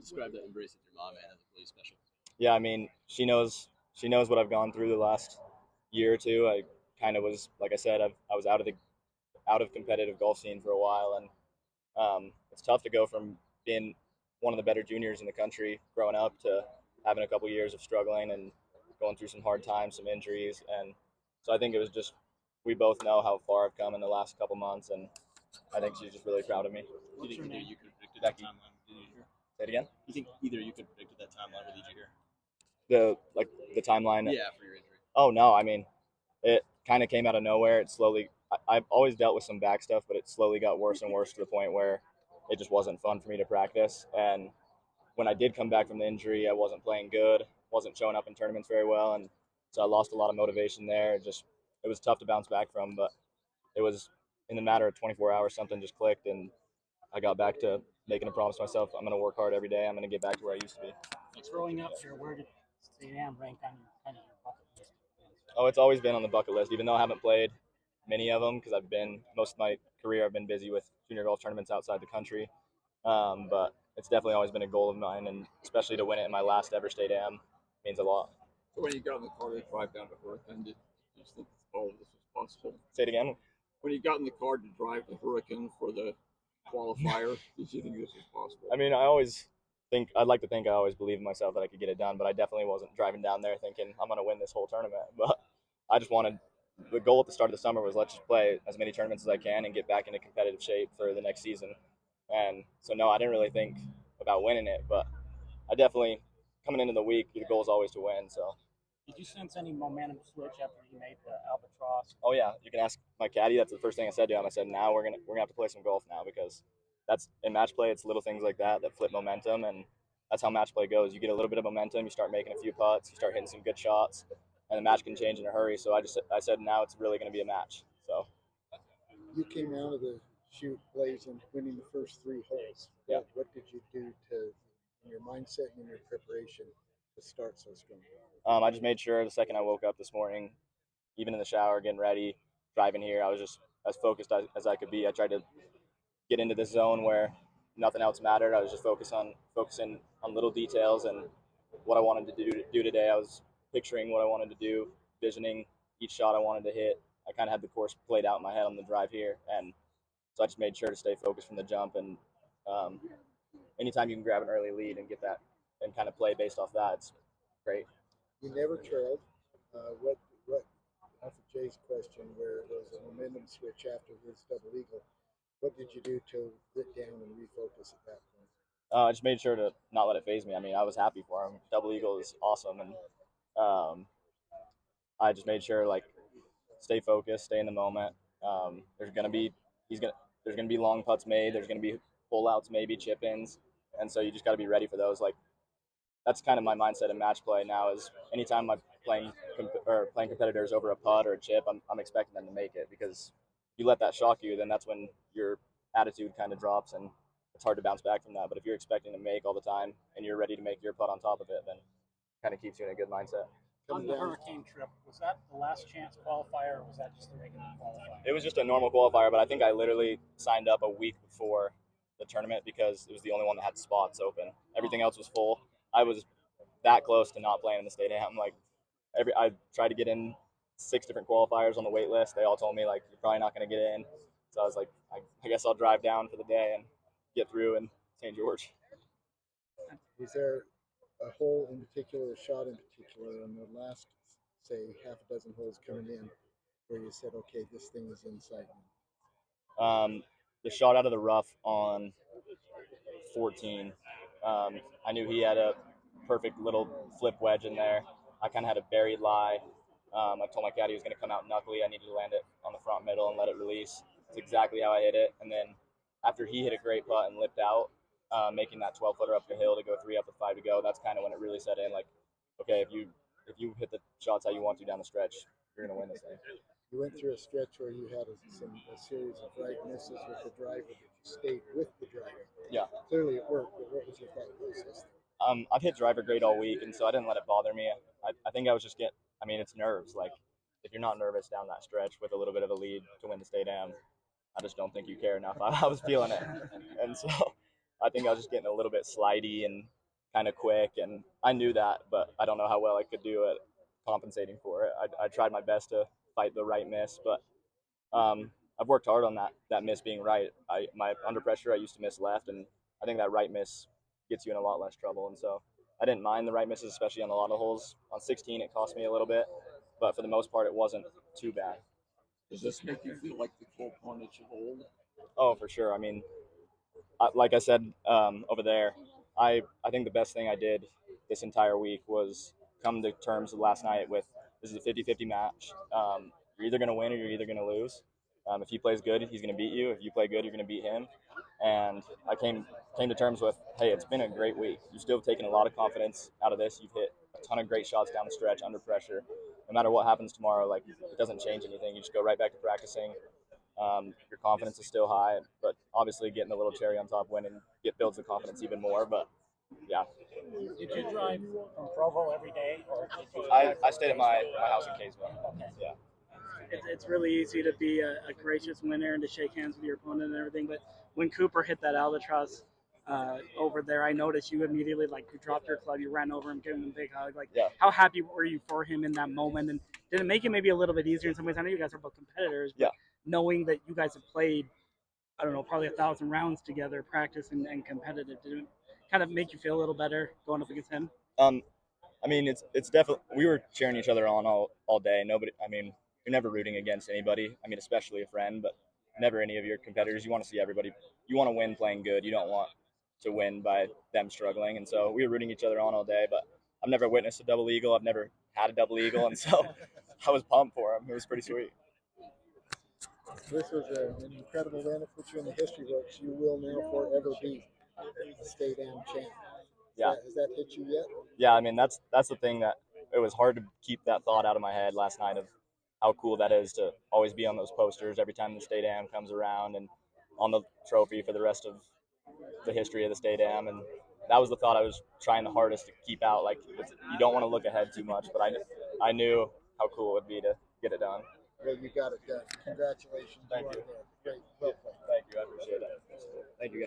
describe that embrace with your mom, man? That was really special. Yeah, I mean, she knows what I've gone through the last year or two. I kind of was, like I said, I was out of competitive golf scene for a while, and it's tough to go from being one of the better juniors in the country growing up to having a couple years of struggling and going through some hard times, some injuries, and so I think it was just we both know how far I've come in the last couple months, and I think she's just really proud of me. Do you think either you could have predicted that timeline with Did you hear? Say it again. You think either you could have predicted that timeline with EJ here? The timeline. Yeah, for your injury. Oh no, I mean, it kind of came out of nowhere. It slowly. I've always dealt with some back stuff, but it slowly got worse and worse to the point where it just wasn't fun for me to practice. And when I did come back from the injury, I wasn't playing good, wasn't showing up in tournaments very well, and so I lost a lot of motivation there. It was tough to bounce back from, but it was in the matter of 24 hours something just clicked, and I got back to making a promise to myself. I'm going to work hard every day. I'm going to get back to where I used to be. Growing up here, where did Stadium rank on your kind of your bucket list? Oh, it's always been on the bucket list, even though I haven't played many of them because I've been most of my career I've been busy with junior golf tournaments outside the country. But it's definitely always been a goal of mine, and especially to win it in my last ever state am means a lot. So when you got in the car to drive down to Hurricane, did you think all of this was possible? Say it again. When you got in the car to drive to Hurricane for the qualifier, did you think this was possible? I mean, I'd like to think I always believed in myself that I could get it done, but I definitely wasn't driving down there thinking I'm going to win this whole tournament. But I just wanted the goal at the start of the summer was let's just play as many tournaments as I can and get back into competitive shape for the next season. And so no, I didn't really think about winning it, but I definitely coming into the week the goal is always to win. So Did you sense any momentum switch after you made the Albatross? oh yeah, you can ask my caddy. That's the first thing I said to him. I said now we're gonna have to play some golf now because that's in match play. It's little things like that flip momentum, and that's how match play goes. You get a little bit of momentum, you start making a few putts, you start hitting some good shots, and the match can change in a hurry. So I said now it's really going to be a match. So You came out of the shoot blazing, winning the first 3 holes. Yeah. What did you do in your mindset and in your preparation to start so strong? I just made sure the second I woke up this morning, even in the shower, getting ready, driving here, I was just as focused as I could be. I tried to get into this zone where nothing else mattered. I was just focusing on little details and what I wanted to do today. I was picturing what I wanted to do, visioning each shot I wanted to hit. I kind of had the course played out in my head on the drive here, and so I just made sure to stay focused from the jump. And anytime you can grab an early lead and get that and kind of play based off that, it's great. You never trailed. What off of Jay's question, where there was a momentum switch after his double eagle, what did you do to get down and refocus at that point? I just made sure to not let it phase me. I mean, I was happy for him. Double eagle is awesome, and I just made sure like stay focused, stay in the moment. There's gonna be there's gonna be long putts made. There's gonna be pull outs, maybe chip ins, and so you just got to be ready for those. Like that's kind of my mindset in match play now. Is anytime I'm playing competitors over a putt or a chip, I'm expecting them to make it because if you let that shock you, then that's when your attitude kind of drops and it's hard to bounce back from that. But if you're expecting to make all the time and you're ready to make your putt on top of it, then it kind of keeps you in a good mindset. On the Hurricane trip, was that the last chance qualifier, or was that just the regular qualifier? It was just a normal qualifier, but I think I literally signed up a week before the tournament because it was the only one that had spots open. Everything else was full. I was that close to not playing in the state am. Like I tried to get in 6 different qualifiers on the wait list. They all told me like you're probably not going to get in. So I was like, I guess I'll drive down for the day and get through in St. George. Was there a hole in particular, a shot in particular, on the last, say, half a dozen holes coming in, where you said, okay, this thing is inside me? The shot out of the rough on 14, I knew he had a perfect little flip wedge in there. I kind of had a buried lie. I told my caddy he was going to come out knuckly. I needed to land it on the front middle and let it release. It's exactly how I hit it. And then after he hit a great putt and lipped out, making that 12-footer up the hill to go 3 up with 5 to go, that's kind of when it really set in. Like, okay, if you hit the shots how you want to down the stretch, you're going to win this thing. You went through a stretch where you had a series of right misses with the driver, but you stayed with the driver. Yeah. Clearly it worked, but what was your thought process? I've hit driver great all week, and so I didn't let it bother me. I think I was just it's nerves. Like, if you're not nervous down that stretch with a little bit of a lead to win the state am, I just don't think you care enough. I was feeling it. And so I think I was just getting a little bit slidey and kind of quick, and I knew that, but I don't know how well I could do at compensating for it. I tried my best to fight the right miss, but I've worked hard on that miss being right. My under pressure, I used to miss left, and I think that right miss gets you in a lot less trouble. And so I didn't mind the right misses, especially on a lot of holes. On 16, it cost me a little bit, but for the most part, it wasn't too bad. Does this make you feel like the Cole Ponich of old? Oh, for sure. I mean, like I said over there, I think the best thing I did this entire week was come to terms last night with this is a 50-50 match. You're either going to win or you're either going to lose. If he plays good, he's going to beat you. If you play good, you're going to beat him. And I came to terms with, hey, it's been a great week. You've still taken a lot of confidence out of this. You've hit a ton of great shots down the stretch under pressure. No matter what happens tomorrow, like it doesn't change anything. You just go right back to practicing. Your confidence is still high, but obviously getting a little cherry on top winning builds the confidence even more. But yeah, Did you drive from Provo every day, or did you? I stayed at my house in Kaysville. Okay. Yeah. It's really easy to be a gracious winner and to shake hands with your opponent and everything. But when Cooper hit that albatross over there, I noticed you immediately you dropped your club, you ran over him, gave him a big hug. Yeah. How happy were you for him in that moment? And did it make it maybe a little bit easier in some ways? I know you guys are both competitors, but knowing that you guys have played, I don't know, probably 1,000 rounds together, practice and competitive, did it kind of make you feel a little better going up against him? I mean, it's definitely, we were cheering each other on all day. Nobody, I mean, you're never rooting against anybody. I mean, especially a friend, but never any of your competitors. You want to see everybody. You want to win playing good. You don't want to win by them struggling. And so we were rooting each other on all day. But I've never witnessed a double eagle. I've never had a double eagle, and so I was pumped for him. It was pretty sweet. This was an incredible win. It puts you in the history books. You will now forever be the state am champ. Yeah. Has that hit you yet? Yeah, I mean that's the thing that it was hard to keep that thought out of my head last night of how cool that is to always be on those posters every time the state am comes around and on the trophy for the rest of the history of the state am. And that was the thought I was trying the hardest to keep out. Like you don't want to look ahead too much, but I knew how cool it would be to get it done. Well, you got it done. Congratulations. Thank you. Great. Well played. Thank you. I appreciate it. Thank you, guys.